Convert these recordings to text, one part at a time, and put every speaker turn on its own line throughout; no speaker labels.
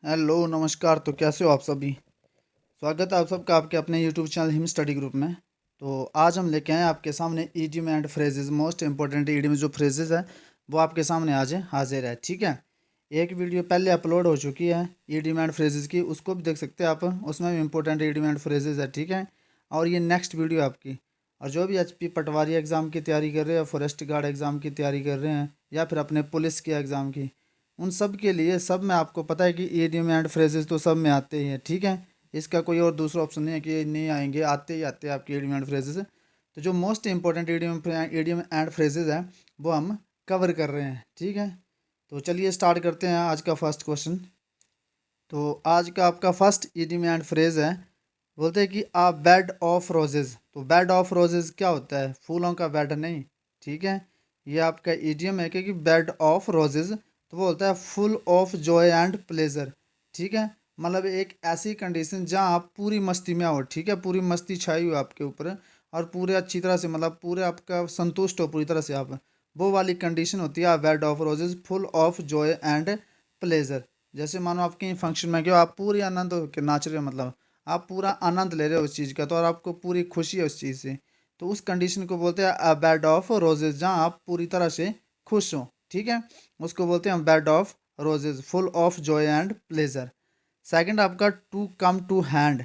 Hello नमस्कार। तो कैसे हो आप सभी। स्वागत है आप सबका आपके अपने YouTube channel him study group में। तो आज हम लेके आए आपके सामने idiom and phrases, most important idiom जो फ्रेजेस है वो आपके सामने आज हाजिर है। ठीक है, एक वीडियो पहले अपलोड हो चुकी है ईडियम एंड फ्रेजेस की, उसको भी देख सकते हैं आप, उसमें भी इंपॉर्टेंट ईडियम एंड फ्रेजेस है। ठीक है, और ये नेक्स्ट वीडियो आपकी, और जो भी एचपी पटवारी एग्ज़ाम की तैयारी कर रहे हैं, फॉरेस्ट गार्ड एग्ज़ाम की तैयारी कर रहे हैं, या फिर अपने पुलिस के एग्ज़ाम की, उन सब के लिए सब में आपको पता है कि ईडियम एंड फ्रेजेस तो सब में आते ही हैं। ठीक है, इसका कोई और दूसरा ऑप्शन नहीं है कि नहीं आएंगे, आते ही आते हैं आपके ईडियम एंड फ्रेजेस। तो जो most important idiom and phrases हैं वो हम कवर कर रहे हैं। ठीक है, तो चलिए स्टार्ट करते हैं आज का फर्स्ट क्वेश्चन। तो आज का आपका फर्स्ट ईडियम एंड फ्रेज है, बोलते हैं कि आ बेड ऑफ रोजेज। तो बेड ऑफ रोजेज क्या होता है? फूलों का बेड नहीं। ठीक है, ये आपका ईडियम है कि बेड ऑफ रोजेज, तो वो होता है full of joy and pleasure. ठीक है, मतलब एक ऐसी कंडीशन जहाँ आप पूरी मस्ती में हो। ठीक है, पूरी मस्ती छाई हुई आपके ऊपर, और पूरे अच्छी तरह से, मतलब पूरे आपका संतुष्ट हो पूरी तरह से आप, वो वाली कंडीशन होती है bed of roses full of joy and pleasure. जैसे मानो आप कहीं फंक्शन में गए हो, आप पूरी आनंद के नाच रहे हो, मतलब आप पूरा आनंद ले रहे हो उस चीज़ का, तो और आपको पूरी खुशी है उस चीज़ से, तो उस कंडीशन को बोलते हैं अ बेड ऑफ रोजेज, जहाँ आप पूरी तरह से खुश हो। ठीक है, उसको बोलते हैं bed of roses full of joy and pleasure. Second आपका to come to hand.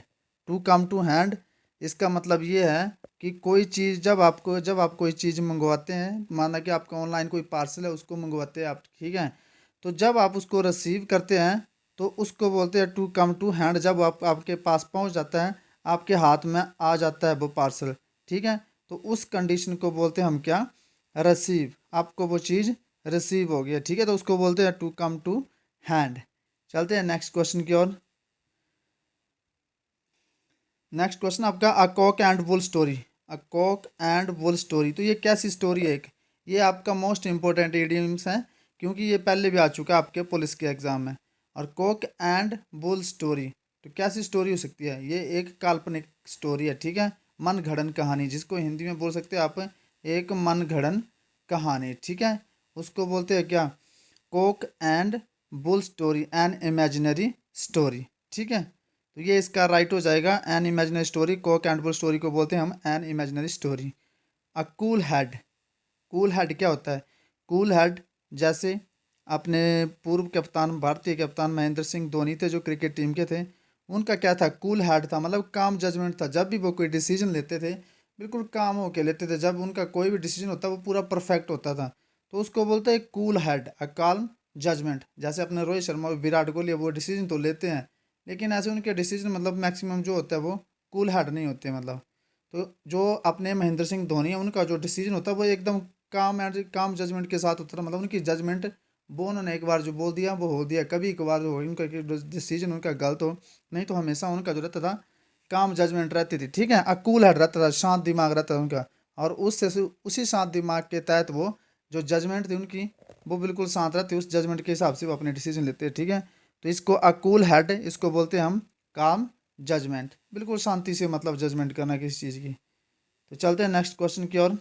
To come to hand, इसका मतलब ये है कि कोई चीज़ जब आप कोई चीज़ मंगवाते हैं, माना कि आपका ऑनलाइन कोई पार्सल है उसको मंगवाते हैं आप। ठीक है, तो जब आप उसको रिसीव करते हैं तो उसको बोलते हैं टू कम टू हैंड। जब आप आपके पास पहुंच जाता है, आपके हाथ में आ जाता है वो पार्सल। ठीक है, तो उस कंडीशन को बोलते हैं हम क्या? रिसीव। आपको वो चीज़ रिसीव हो गया। ठीक है, तो उसको बोलते हैं टू कम टू हैंड। चलते हैं नेक्स्ट क्वेश्चन की ओर। नेक्स्ट क्वेश्चन आपका a cock and bull story. A cock and bull story, तो ये कैसी स्टोरी है? एक ये आपका मोस्ट इंपॉर्टेंट इडियम्स है, क्योंकि ये पहले भी आ चुका है आपके पुलिस के एग्जाम में। और कॉक एंड वुल स्टोरी, तो कैसी स्टोरी हो सकती है? ये एक काल्पनिक स्टोरी है। ठीक है, मन घड़न कहानी, जिसको हिंदी में बोल सकते हैं आप एक मन घड़न कहानी। ठीक है, उसको बोलते हैं क्या? Coke and bull story, an imaginary story. ठीक है, तो ये इसका राइट हो जाएगा, an imaginary story. Coke and bull story को बोलते हैं हम an imaginary story. A cool head. Cool head क्या होता है? कूल हेड, जैसे अपने पूर्व कप्तान, भारतीय कप्तान महेंद्र सिंह धोनी थे जो क्रिकेट टीम के थे, उनका क्या था? कूल हेड था, मतलब काम जजमेंट था। जब भी वो कोई डिसीजन लेते थे, बिल्कुल काम होके लेते थे। जब उनका कोई भी डिसीजन होता वो पूरा परफेक्ट होता था, तो उसको बोलते हैं कूल हेड, अ काल्म जजमेंट। जैसे अपने रोहित शर्मा और विराट कोहली, वो डिसीजन तो लेते हैं, लेकिन ऐसे उनके डिसीजन मतलब मैक्सिमम जो होता है वो कूल हेड नहीं होते। मतलब तो जो अपने महेंद्र सिंह धोनी है, उनका जो डिसीजन होता है वो एकदम काम एंड काम जजमेंट के साथ होता है। मतलब उनकी जजमेंट, वो उन्होंने एक बार जो बोल दिया वो हो दिया। कभी कभार हो उनका डिसीजन उनका गलत हो, नहीं तो हमेशा उनका जो रहता था काम जजमेंट रहती थी। ठीक है, कूल हेड रहता था, शांत दिमाग रहता था उनका, और उससे उसी शांत दिमाग के तहत वो जो जजमेंट थी उनकी, वो बिल्कुल शांत रहती, उस जजमेंट के हिसाब से वो अपने डिसीजन लेते हैं। ठीक है, तो इसको कूल हेड, इसको बोलते हैं हम काम जजमेंट, बिल्कुल शांति से मतलब जजमेंट करना किसी चीज़ की। तो चलते हैं नेक्स्ट क्वेश्चन की ओर।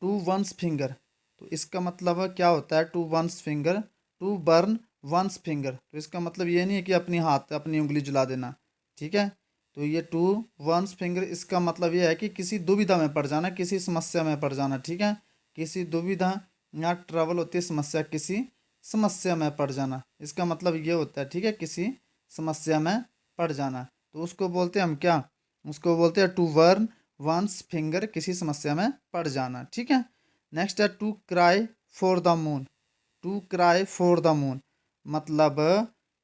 टू वंस फिंगर, तो इसका मतलब क्या होता है? To one's finger, to burn one's finger, तो इसका मतलब ये नहीं है कि अपनी हाथ अपनी उंगली जला देना। ठीक है, तो ये टू वंस फिंगर, इसका मतलब ये है कि किसी दुविधा में पड़ जाना, किसी समस्या में पड़ जाना। ठीक है, किसी दुविधा या ट्रबल होती है समस्या, किसी समस्या में पड़ जाना, इसका मतलब ये होता है। ठीक है, किसी समस्या में पड़ जाना, तो उसको बोलते हैं हम क्या? उसको बोलते हैं टू वर्न वंस फिंगर, किसी समस्या में पड़ जाना। ठीक है, नेक्स्ट है to cry for the moon. To cry for the moon मतलब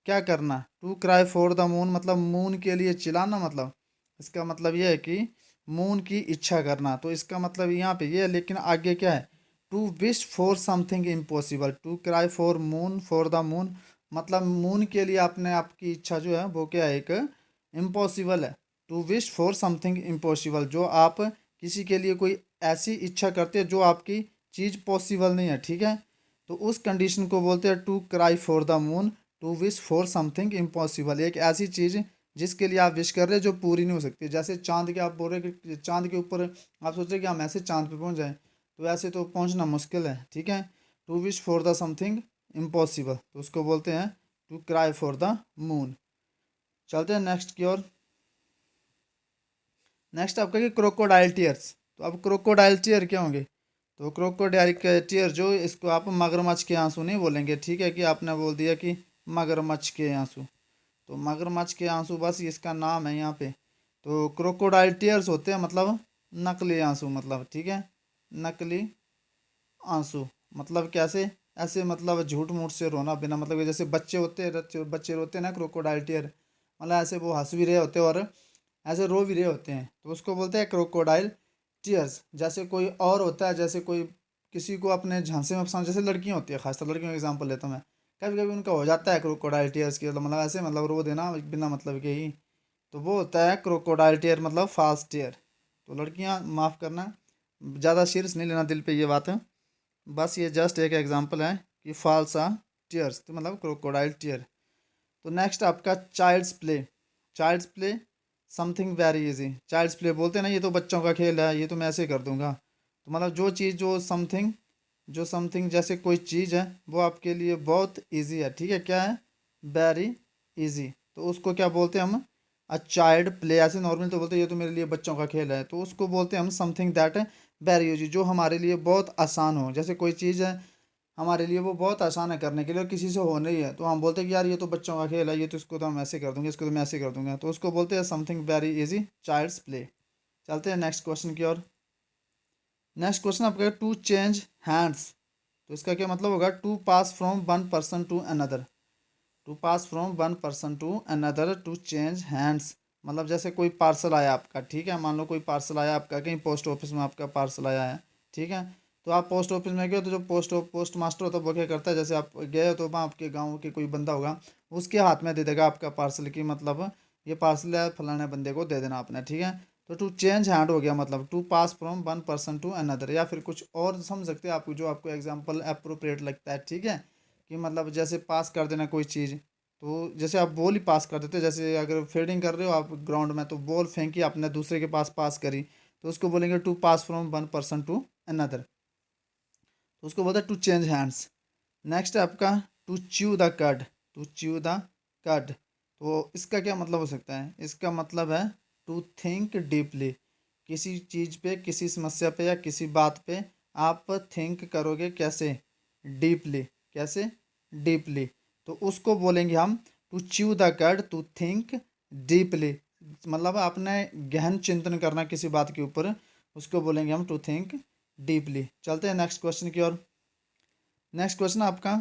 क्या करना? To cry for the moon मतलब मून के लिए चिल्लाना। मतलब इसका मतलब यह है कि मून की इच्छा करना, तो इसका मतलब यहाँ पे ये है। लेकिन आगे क्या है? To wish for something impossible. To cry for moon, for the moon मतलब मून के लिए अपने आप की इच्छा जो है वो क्या है? एक इम्पॉसिबल है। To wish for something impossible, जो आप किसी के लिए कोई ऐसी इच्छा करते हैं जो आपकी चीज़ पॉसिबल नहीं है। ठीक है, तो उस कंडीशन को बोलते हैं to cry for the moon, to wish for something impossible, एक ऐसी चीज़ जिसके लिए आप विश कर रहे हैं जो पूरी नहीं हो सकती। जैसे चांद के, आप बोल रहे हैं कि चांद के ऊपर आप सोच रहे हैं कि हम ऐसे चांद पे पहुंच जाएं, तो ऐसे तो पहुंचना मुश्किल है। ठीक है, to wish for the something impossible, तो उसको बोलते हैं to cry for the moon. चलते हैं नेक्स्ट की ओर। नेक्स्ट आपका कि क्रोकोडाइल टीयर्स। तो अब क्रोकोडाइल टीयर क्या होंगे? तो क्रोकोडाइल के टीयर जो, इसको आप मगरमच्छ के आंसू नहीं बोलेंगे, ठीक है, कि आपने बोल दिया कि मगरमच्छ के आंसू। तो मगरमच्छ के आंसू बस इसका नाम है यहाँ पे। तो क्रोकोडाइल टीयर्स होते हैं मतलब नकली आंसू, मतलब ठीक है, नकली आंसू। मतलब कैसे? ऐसे मतलब झूठ मूठ से रोना बिना मतलब के, जैसे बच्चे होते हैं, बच्चे रोते हैं ना, क्रोकोडाइल टीयर, मतलब ऐसे वो हंस भी रहे होते हैं और ऐसे रो भी रहे होते हैं, तो उसको बोलते हैं क्रोकोडाइल टीयर्स। जैसे कोई और होता है, जैसे कोई किसी को अपने झांसे में फंसा, जैसे लड़कियां होती है, खासकर लड़कियों का एग्जांपल लेता हूँ मैं, कभी कभी उनका हो जाता है क्रोकोडाइल टीयर्स की, मतलब ऐसे मतलब रो देना बिना मतलब के ही, तो वो होता है क्रोकोडाइल टीयर, मतलब फास्ट टीयर। तो लड़कियां माफ़ करना, ज़्यादा सीरियस नहीं लेना दिल पे ये बात है, बस ये जस्ट एक एग्जांपल है कि फाल्स आ टीयर्स, तो मतलब क्रोकोडाइल टीयर। तो नेक्स्ट आपका child's play. Child's play something very easy. Child's play बोलते हैं ना, ये तो बच्चों का खेल है, ये तो मैं ऐसे कर दूंगा। तो मतलब जो चीज़ जो समथिंग जैसे कोई चीज़ है वो आपके लिए बहुत इजी है, ठीक है, क्या है? Very easy. तो उसको क्या बोलते हैं हम? A child play. ऐसे नॉर्मल तो बोलते हैं ये तो मेरे लिए बच्चों का खेल है, तो उसको बोलते हैं हम समथिंग दैट वेरी इजी, जो हमारे लिए बहुत आसान हो। जैसे कोई चीज़ है हमारे लिए वो बहुत आसान है करने के लिए और किसी से हो नहीं है, तो हम बोलते हैं कि यार ये तो बच्चों का खेल है, ये तो इसको तो हम ऐसे कर दूंगे, इसको तो मैं ऐसे कर दूंगा, तो उसको बोलते हैं something very easy, child's play. चलते हैं नेक्स्ट क्वेश्चन की ओर। नेक्स्ट क्वेश्चन आपका टू चेंज हैंड्स। तो इसका क्या मतलब होगा? To pass from one person to another. To pass from one person to another, to change hands. मतलब जैसे कोई पार्सल आया आपका, ठीक है, मान लो कोई पार्सल आया आपका, कहीं पोस्ट ऑफिस में आपका पार्सल आया है, ठीक है, तो आप पोस्ट ऑफिस में गए, तो जो पोस्ट मास्टर होता है वो क्या करता है, जैसे आप गए हो तो वहाँ आपके गाँव के कोई बंदा होगा, उसके हाथ में दे देगा आपका पार्सल, की मतलब ये पार्सल है फलाने बंदे को दे देना आपने, ठीक है। तो टू चेंज हैंड हो गया, मतलब to pass from one person to another, या फिर कुछ और समझ सकते हैं आपको, जो आपको एग्जाम्पल अप्रोप्रिएट लगता है, ठीक है, कि मतलब जैसे पास कर देना कोई चीज़। तो जैसे आप बॉल ही पास कर देते, जैसे अगर फील्डिंग कर रहे हो आप ग्राउंड में, तो बॉल फेंकी आपने दूसरे के पास पास करी, तो उसको बोलेंगे to pass from one person to another, तो उसको बोलते हैं टू चेंज हैंड्स। नेक्स्ट है आपका टू च्यू द कड। टू च्यू द कड, तो इसका क्या मतलब हो सकता है? इसका मतलब है टू थिंक डीपली। किसी चीज़ पे, किसी समस्या पे या किसी बात पे आप थिंक करोगे, कैसे? डीपली। कैसे? डीपली। तो उसको बोलेंगे हम टू च्यू द कड, टू थिंक डीपली, मतलब आपने गहन चिंतन करना किसी बात के ऊपर, उसको बोलेंगे हम टू थिंक डीपली। चलते हैं नेक्स्ट क्वेश्चन की ओर। नेक्स्ट क्वेश्चन आपका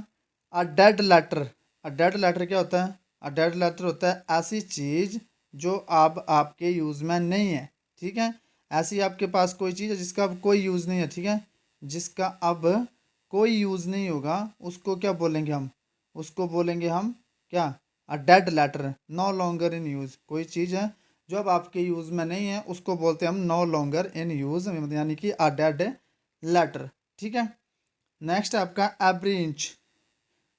a dead letter. A dead letter क्या होता है? अ डेड लेटर होता है ऐसी चीज़ जो अब आपके यूज़ में नहीं है, ठीक है, ऐसी आपके पास कोई चीज़ है जिसका अब कोई यूज़ नहीं है, ठीक है, जिसका अब कोई यूज़ नहीं होगा, उसको क्या बोलेंगे हम? उसको बोलेंगे हम क्या? A dead letter, no longer in use. कोई चीज़ है जो अब आपके यूज़ में नहीं है, उसको बोलते हैं हम नो लॉन्गर इन यूज़, यानी कि अ डेड लेटर, ठीक है। नेक्स्ट है आपका एवरी इंच।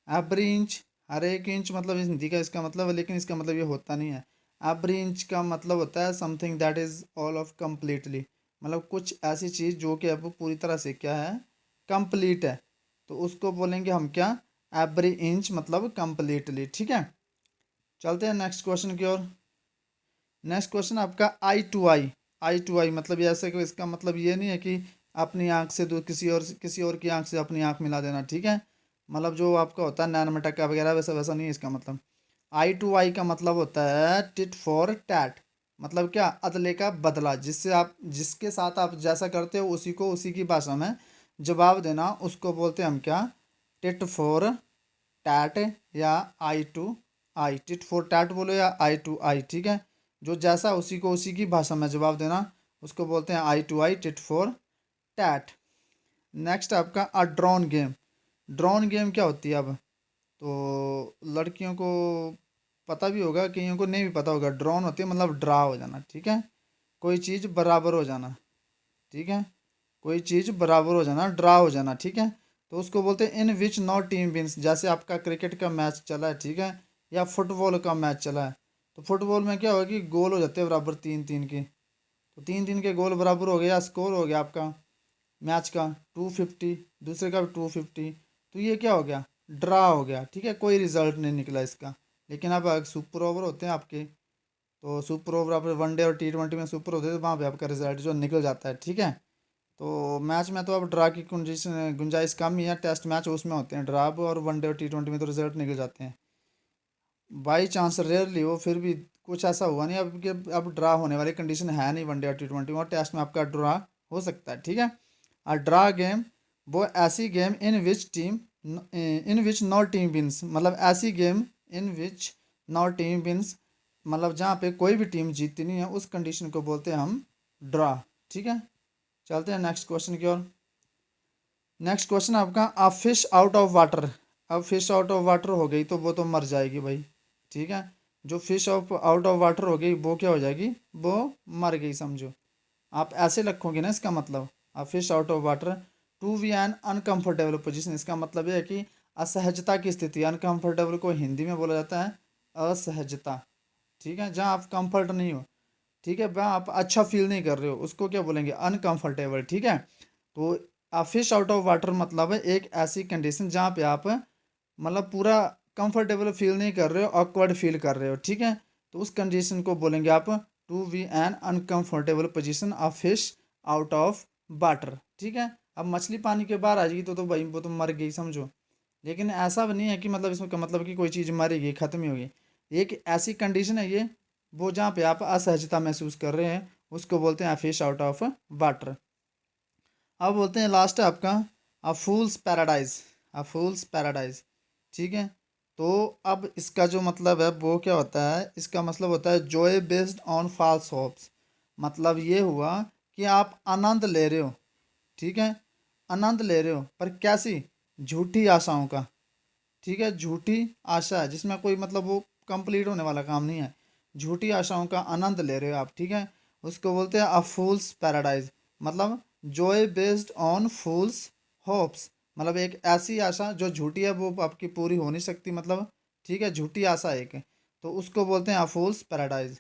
एवरी इंच, हर एक इंच, मतलब इस हिंदी का इसका मतलब है, लेकिन इसका मतलब ये होता नहीं है। एवरी इंच का मतलब होता है something that is all of completely, मतलब कुछ ऐसी चीज़ जो कि अब पूरी तरह से क्या है? कंप्लीट है, तो उसको बोलेंगे हम क्या? एवरी इंच, मतलब कंप्लीटली, ठीक है। चलते हैं नेक्स्ट क्वेश्चन की ओर। नेक्स्ट क्वेश्चन आपका आई टू आई। आई टू आई मतलब ये ऐसे कि इसका मतलब ये नहीं है कि अपनी आंख से किसी और की आंख से अपनी आंख मिला देना, ठीक है, मतलब जो आपका होता है नैन मटक्का वगैरह, वैसा वैसा नहीं है इसका मतलब। आई टू आई का मतलब होता है टिट फॉर टैट, मतलब क्या? अदले का बदला, जिससे आप, जिसके साथ आप जैसा करते हो उसी को उसी की भाषा में जवाब देना, उसको बोलते हैं हम क्या? टिट फॉर टैट या eye to eye. Tit for tat बोलो या आई टू आई, ठीक है, जो जैसा उसी को उसी की भाषा में जवाब देना, उसको बोलते हैं eye to eye, tit for tat. Next आपका a drone game. Drone game क्या होती है? अब तो लड़कियों को पता भी होगा, कईयों को नहीं भी पता होगा। ड्रोन होती है मतलब ड्रा हो जाना, ठीक है, कोई चीज़ बराबर हो जाना, ठीक है, कोई चीज़ बराबर हो जाना, ड्रा हो जाना, ठीक है, तो उसको बोलते हैं इन विच नो टीम विंस। जैसे आपका क्रिकेट का मैच चला है, ठीक है, या फुटबॉल का मैच चला है, तो फुटबॉल में क्या होगा कि गोल हो जाते हैं बराबर, तीन तीन के, तो तीन तीन के गोल बराबर हो गया, स्कोर हो गया आपका मैच का 250, दूसरे का भी 250, तो ये क्या हो गया? ड्रा हो गया, ठीक है, कोई रिजल्ट नहीं निकला इसका। लेकिन अब सुपर ओवर होते हैं आपके, तो सुपर ओवर आप वनडे और टी20 में सुपर होते हैं, तो वहाँ पे आपका रिजल्ट जो निकल जाता है, ठीक है। तो मैच में तो अब ड्रा की गुंजाइश कम ही है, टेस्ट मैच उसमें होते हैं ड्रा, और वनडे और टी20 में तो रिजल्ट निकल जाते हैं बाई चांस, रेयरली हो, फिर भी कुछ ऐसा हुआ नहीं अब कि अब ड्रा होने वाली कंडीशन है नहीं वनडे और टी20 में, और टेस्ट में आपका ड्रा हो सकता है, ठीक है। आ ड्रा गेम वो ऐसी game in which team in which no team wins, मतलब ऐसी game in which no team wins, मतलब जहाँ पे कोई भी टीम जीतती नहीं है, उस कंडीशन को बोलते हैं हम ड्रा, ठीक है। चलते हैं नेक्स्ट क्वेश्चन की ओर। नेक्स्ट क्वेश्चन आपका, अ फिश आउट ऑफ वाटर। अब फिश आउट ऑफ वाटर हो गई तो वो तो मर जाएगी भाई, ठीक है। जो fish of out of water हो गई वो क्या हो जाएगी, वो मर गई समझो। आप ऐसे रखोगे ना इसका मतलब, a fish out of water to be an uncomfortable position, इसका मतलब ये है कि असहजता की स्थिति। अनकंफर्टेबल को हिंदी में बोला जाता है असहजता, ठीक है, जहाँ आप कंफर्ट नहीं हो, ठीक है, वहाँ आप अच्छा फील नहीं कर रहे हो, उसको क्या बोलेंगे, अनकंफर्टेबल, ठीक है। तो फिश आउट ऑफ वाटर मतलब है एक ऐसी कंडीशन जहाँ पे आप मतलब पूरा कंफर्टेबल फील नहीं कर रहे हो, ऑकवर्ड फील कर रहे हो, ठीक है। तो उस कंडीशन को बोलेंगे आप to be an uncomfortable position of fish out of water, ठीक है। अब मछली पानी के बाहर आ जाएगी तो भाई वो तो मर गई समझो। लेकिन ऐसा भी नहीं है कि मतलब इसमें का मतलब कि कोई चीज़ मरेगी खत्म ही होगी, एक ऐसी कंडीशन है ये, वो जहाँ पे आप असहजता महसूस कर रहे हैं, उसको बोलते हैं फिश आउट ऑफ वाटर। अब बोलते हैं लास्ट है आपका अ फूल्स पैराडाइज। अ फूल्स पैराडाइज, ठीक है। तो अब इसका जो मतलब है वो क्या होता है, इसका मतलब होता है joy based on false hopes. मतलब ये हुआ कि आप आनंद ले रहे हो, ठीक है, आनंद ले रहे हो पर कैसी, झूठी आशाओं का, ठीक है, झूठी आशा है जिसमें कोई मतलब वो कंप्लीट होने वाला काम नहीं है, झूठी आशाओं का आनंद ले रहे हो आप, ठीक है। उसको बोलते हैं अ फूल्स पैराडाइज, मतलब Joy based on fools hopes, मतलब एक ऐसी आशा जो झूठी है वो आपकी पूरी हो नहीं सकती, मतलब ठीक है, झूठी आशा एक, तो उसको बोलते हैं अ फूल्स पैराडाइज।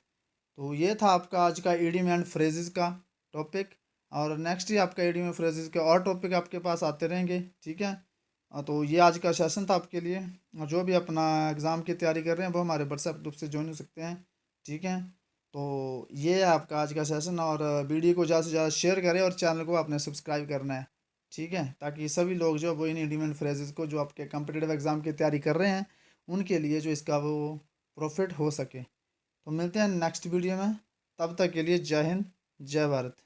तो ये था आपका आज का इडियम एंड फ्रेजेस का टॉपिक, और नेक्स्ट ही आपका इडियम एंड फ्रेजेस के और टॉपिक आपके पास आते रहेंगे, ठीक है। तो ये आज का सेशन था आपके लिए, और जो भी अपना एग्ज़ाम की तैयारी कर रहे हैं वो हमारे व्हाट्सएप ग्रुप से ज्वाइन हो सकते हैं, ठीक है। तो ये है आपका आज का सेशन, और वीडियो को ज़्यादा से ज़्यादा शेयर करें और चैनल को आपने सब्सक्राइब करना है, ठीक है, ताकि सभी लोग जो वो इन इडियम एंड फ्रेजेस को जो आपके कम्पिटिटिव एग्ज़ाम की तैयारी कर रहे हैं उनके लिए जो इसका वो प्रॉफिट हो सके। तो मिलते हैं नेक्स्ट वीडियो में, तब तक के लिए जय हिंद, जय भारत।